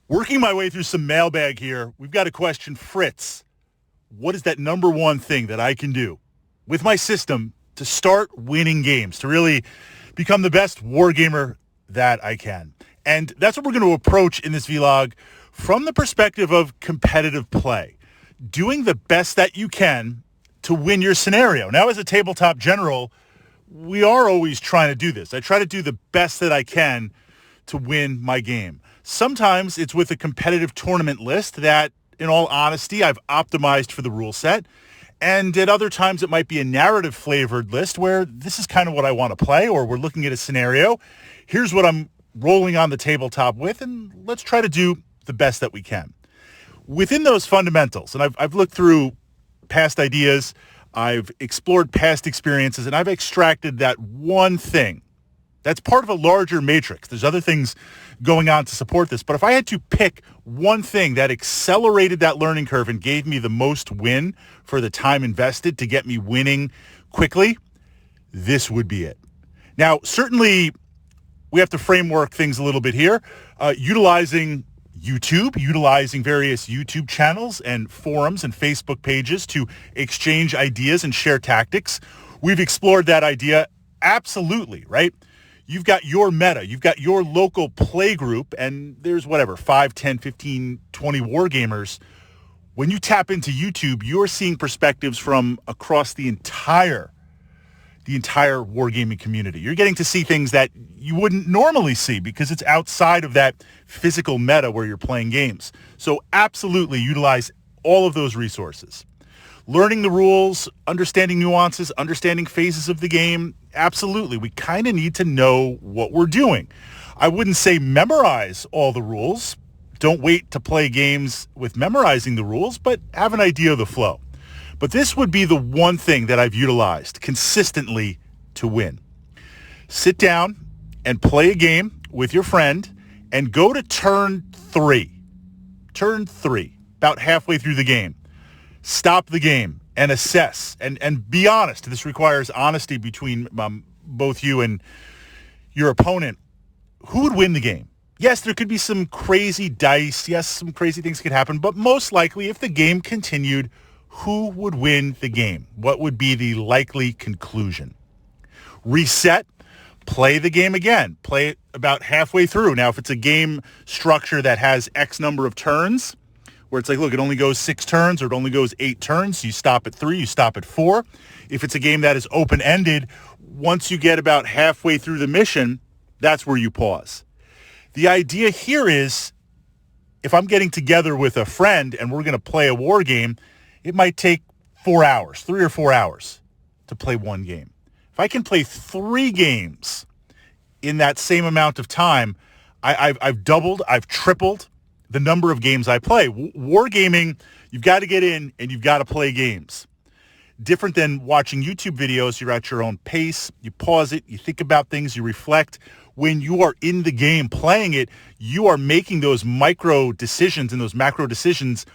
Working my way through some mailbag here, we've got a question. Fritz, what is that number one thing that I can do with my system to start winning games, to really become the best Wargamer that I can? And that's what we're going to approach in this vlog from the perspective of competitive play, doing the best that you can to win your scenario. Now, as a tabletop general, we are always trying to do this. I try to do the best that I can to win my game. Sometimes it's with a competitive tournament list that, in all honesty, I've optimized for the rule set. And at other times, it might be a narrative-flavored list where this is kind of what I want to play, or we're looking at a scenario. Here's what I'm rolling on the tabletop with, and let's try to do the best that we can. Within those fundamentals, and I've looked through past ideas, I've explored past experiences, and I've extracted that one thing that's part of a larger matrix. There's other things going on to support this, but if I had to pick one thing that accelerated that learning curve and gave me the most win for the time invested to get me winning quickly, this would be it. Now, certainly, we have to framework things a little bit here, utilizing YouTube, utilizing various YouTube channels and forums and Facebook pages to exchange ideas and share tactics. We've explored that idea absolutely, right? You've got your meta, you've got your local play group, and there's 5, 10, 15, 20 Wargamers. When you tap into YouTube, you're seeing perspectives from across the entire Wargaming community. You're getting to see things that you wouldn't normally see because it's outside of that physical meta where you're playing games. So absolutely utilize all of those resources. Learning the rules, understanding nuances, understanding phases of the game, absolutely. We kind of need to know what we're doing. I wouldn't say memorize all the rules. Don't wait to play games with memorizing the rules, but have an idea of the flow. But this would be the one thing that I've utilized consistently to win. Sit down and play a game with your friend and go to turn 3. Turn 3, about halfway through the game. Stop the game and assess and be honest. This requires honesty between both you and your opponent. Who would win the game? Yes, there could be some crazy dice. Yes, some crazy things could happen. But most likely, if the game continued, who would win the game? What would be the likely conclusion? Reset, play the game again. Play it about halfway through. Now, if it's a game structure that has X number of turns, where it's like, look, it only goes 6 turns or it only goes 8 turns. You stop at 3, you stop at 4. If it's a game that is open-ended, once you get about halfway through the mission, that's where you pause. The idea here is if I'm getting together with a friend and we're going to play a war game, it might take 4 hours, 3 or 4 hours to play one game. If I can play 3 games in that same amount of time, I've doubled, I've tripled the number of games I play. Wargaming, you've got to get in and you've got to play games. Different than watching YouTube videos, you're at your own pace, you pause it, you think about things, you reflect. When you are in the game playing it, you are making those micro decisions and those macro decisions,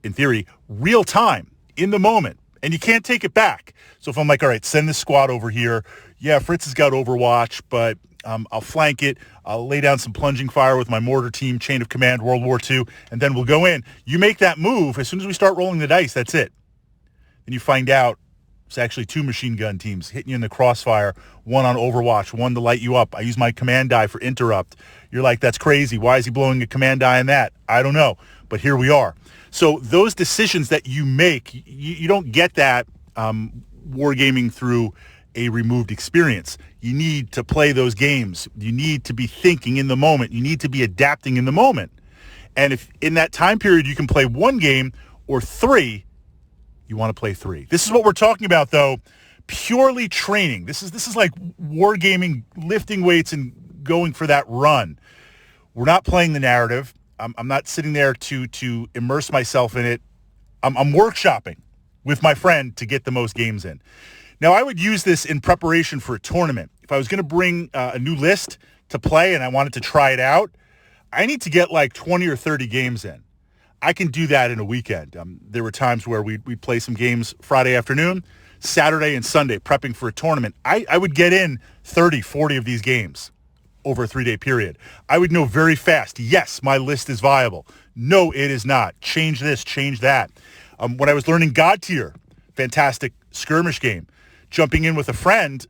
in theory, real time, in the moment, and you can't take it back. So if I'm like, all right, send this squad over here. Yeah, Fritz has got Overwatch, but I'll flank it. I'll lay down some plunging fire with my mortar team, chain of command, World War II, and then we'll go in. You make that move. As soon as we start rolling the dice, that's it. Then you find out it's actually 2 machine gun teams hitting you in the crossfire, one on Overwatch, one to light you up. I use my command die for interrupt. You're like, that's crazy. Why is he blowing a command die on that? I don't know, but here we are. So those decisions that you make, you don't get that wargaming through a removed experience. You need to play those games. You need to be thinking in the moment. You need to be adapting in the moment. And if in that time period you can play 1 game or 3, you want to play 3. This is what we're talking about, though, purely training. This is like wargaming, lifting weights and going for that run. We're not playing the narrative. I'm not sitting there to immerse myself in it. I'm workshopping with my friend to get the most games in. Now, I would use this in preparation for a tournament. If I was going to bring a new list to play and I wanted to try it out, I need to get like 20 or 30 games in. I can do that in a weekend. There were times where we'd play some games Friday afternoon, Saturday and Sunday, prepping for a tournament. I would get in 30, 40 of these games over a 3-day period. I would know very fast, yes, my list is viable. No, it is not. Change this, change that. When I was learning God Tier, fantastic skirmish game, jumping in with a friend,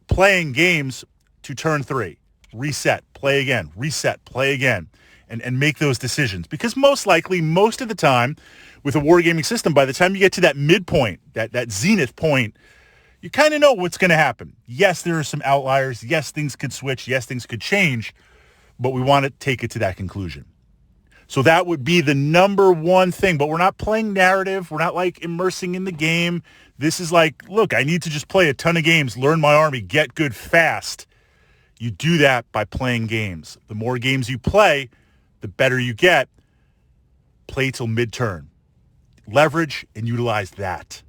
playing games to turn 3, reset, play again, reset, play again, and make those decisions. Because most likely, most of the time, with a wargaming system, by the time you get to that midpoint, that zenith point, you kind of know what's going to happen. Yes, there are some outliers. Yes, things could switch. Yes, things could change. But we want to take it to that conclusion. So that would be the number one thing. But we're not playing narrative. We're not like immersing in the game. This is like, look, I need to just play a ton of games, learn my army, get good fast. You do that by playing games. The more games you play, the better you get. Play till mid-turn. Leverage and utilize that.